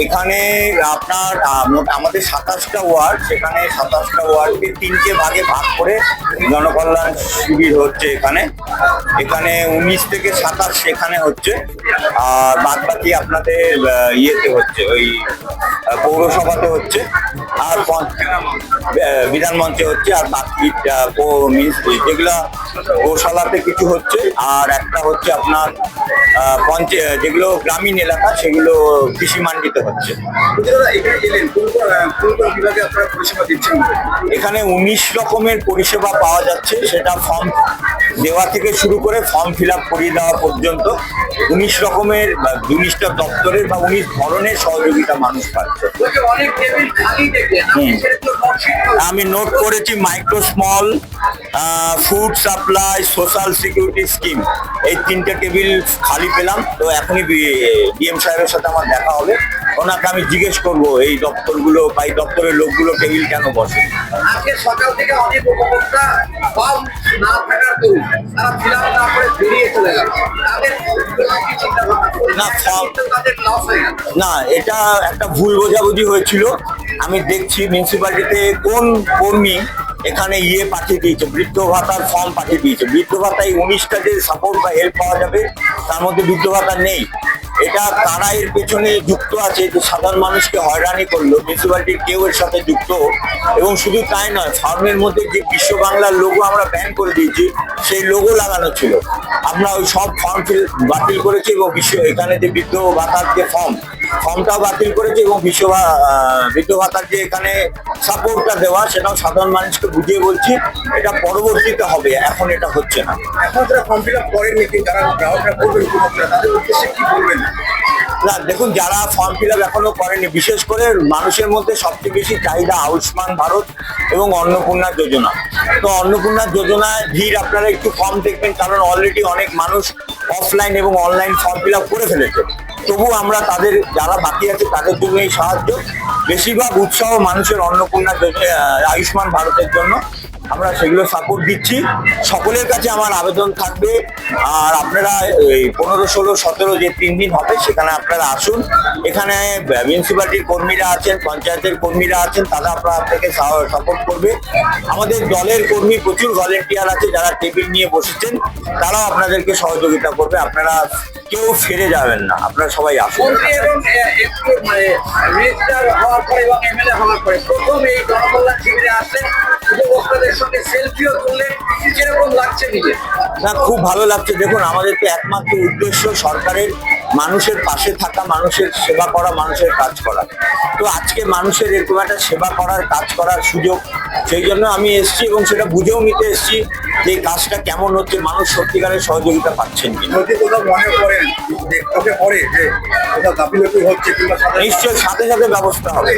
এখানে আপনার আমাদের 27টা ওয়ার্ড, সেখানে 27টা ওয়ার্ডকে 3টে ভাগে ভাগ করে জনকল্যাণ শিবির হচ্ছে। এখানে 19 থেকে 27 সেখানে হচ্ছে, আর বাদ বাকি আপনাদের ইয়েতে হচ্ছে, ওই পৌরসভাতে হচ্ছে, আর বিধান মঞ্চে হচ্ছে, আর বাকি যেগুলা গোশালাতে কিছু হচ্ছে, আর একটা হচ্ছে আপনার যেগুলো গ্রামীণ এলাকা সেগুলো কৃষি মান্ডিতে হচ্ছে। এখানে 19 রকমের পরিষেবা পাওয়া যাচ্ছে, সেটা ফর্ম দেওয়া থেকে শুরু করে ফর্ম ফিল আপ করিয়ে দেওয়া পর্যন্ত 19 রকমের 19টা দপ্তরের বা 19 ধরনের সহযোগিতা মানুষ পাচ্ছে। আমি নোট করেছি micro small food supply social security scheme, এই 3টে টেবিল খালি পেলাম। তো এখনই ডিএম সাহেবের সাথে আমার দেখা হবে, ওনাকে আমি জিজ্ঞেস করবো এই দপ্তরগুলো বা এই দপ্তরের লোকগুলো টেবিল কেন বসে। আজকে সকাল থেকে অনেক উপভোক্তা ফর্ম না থাকার দরুন তারা ফিল আপ না করে বেরিয়ে চলে গেল। না, এটা একটা ভুল বোঝাবুঝি হয়েছিল। আমি দেখছি মিউনিসিপ্যালিটিতে কোন কর্মী এখানে পাঠিয়ে দিয়েছে, বৃদ্ধ ভাতার ফর্ম পাঠিয়ে দিয়েছে। বৃদ্ধ ভাতায় 19টা যে সাপোর্ট বা হেল্প পাওয়া যাবে তার মধ্যে বৃদ্ধ ভাতা নেই। এটা তারা এর পেছনে যুক্ত আছে, যে সাধারণ মানুষকে হয়রানি করলো, মিউনিসিপ্যালিটির কেউ এর সাথে যুক্ত। এবং শুধু তাই নয়, ফর্মের মধ্যে যে বিশ্ব বাংলার লোগো আমরা ব্যান করে দিয়েছি, সেই লোগো লাগানো ছিল। আমরা ওই সব ফর্ম বাতিল করেছি, এবং এখানে যে বৃদ্ধ ভাতার যে ফর্মটাও বাতিল করেছে, এবং বৃদ্ধ ভাতার যে এখানে সাপোর্টটা দেওয়া সেটাও সাধারণ মানুষকে বুঝিয়ে বলছি, এটা পরবর্তীতে হবে, এখন এটা হচ্ছে না। এখন তারা ফর্ম ফিল আপ করেননি, যারা গ্রাহকরা করবেন তাদের উদ্দেশ্যে কি বলবেন? না দেখুন, যারা ফর্ম ফিল আপ এখনো করেনি, বিশেষ করে মানুষের মধ্যে সবচেয়ে বেশি চাহিদা আয়ুষ্মান ভারত এবং অন্নপূর্ণা যোজনা। তো অন্নপূর্ণা যোজনায় ভিড় আপনারা একটু কম দেখবেন, কারণ অলরেডি অনেক মানুষ অফলাইন এবং অনলাইন ফর্ম ফিল আপ করে ফেলেছে। তবু আমরা তাদের যারা বাকি আছে তাদের জন্য এই সাহায্য, বেশিরভাগ উৎসাহ মানুষের অন্নপূর্ণা আয়ুষ্মান ভারতের জন্য, আমরা সেগুলো সাপোর্ট দিচ্ছি। সকলের কাছে আমার আবেদন থাকবে, আর আপনারা এই 15, 16, 17 যে 3 দিন হবে সেখানে আপনারা আসুন। এখানে মিউনিসিপ্যালিটির কর্মীরা আছেন, পঞ্চায়েতের কর্মীরা আছেন, তারা আপনাকে সাপোর্ট করবে। আমাদের দলের কর্মী প্রচুর ভলেন্টিয়ার আছে যারা টেবিল নিয়ে বসেছেন, তারাও আপনাদেরকে সহযোগিতা করবে। আপনারা কেউ ফিরে যাবেন না, আপনারা সবাই আসুন। হওয়ার পরে এবং এমএলএ হওয়ার পরে প্রথম এই জনকল্যাণ শিবিরে আসলেন, উপভোক্তাদের সঙ্গে সেলফিও তুললেন, কিরকম লাগছে নিজে? না, খুব ভালো লাগছে। দেখুন, আমাদের তো একমাত্র উদ্দেশ্য সরকারের মানুষের পাশে থাকা, মানুষের সেবা করা, মানুষের কাজ করা। তো আজকে মানুষের এরকম একটা সেবা করার, কাজ করার সুযোগ, সেই জন্য আমি এসেছি, এবং সেটা বুঝেও নিতে এসেছি যে কাজটা কেমন হচ্ছে, মানুষ সত্যিকারের সহযোগিতা পাচ্ছেন কিনা। যদি কোথাও মনে করেন চোখে পড়ে যে কোথাও গাফিলতি হচ্ছে, নিশ্চয়ই সাথে সাথে ব্যবস্থা হবে।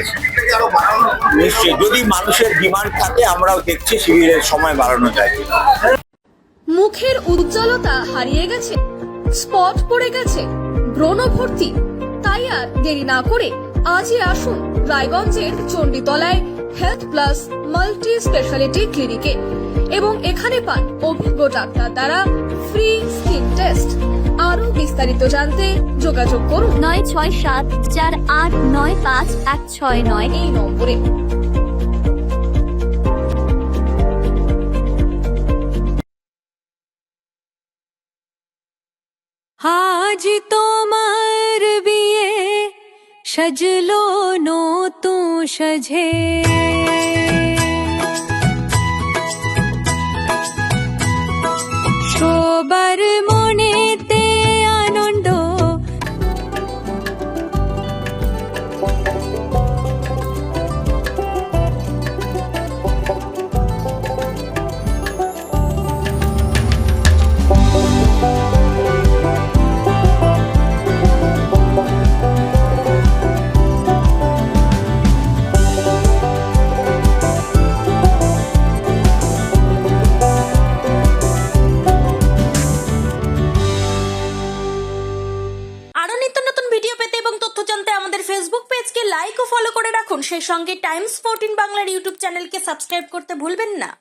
নিশ্চয়ই, যদি মানুষের ডিমান্ড থাকে, আমরাও দেখছি শিবিরের সময় বাড়ানো যায়। মুখের উজ্জ্বলতা হারিয়ে গেছে, স্পট পড়ে গেছে, ব্রণ ভর্তি, তাই আর দেরি না করে আজই আসুন রায়গঞ্জের চণ্ডীতলায় হেলথ প্লাস মাল্টি স্পেশালিটি ক্লিনিকে, এবং এখানে পান অভিজ্ঞ ডাক্তার দ্বারা ফ্রি স্কিন টেস্ট। আরো বিস্তারিত জানতে যোগাযোগ করুন 9674895169 এই নম্বরে। আজ তোমার বিয়ে সাজলো নতুন সাজে, সবার মনেতে আনন্দ, লাইক ও ফলো করে রাখুন। সেই সঙ্গে টাইমস 14 বাংলার ইউটিউব চ্যানেলকে সাবস্ক্রাইব করতে ভুলবেন না।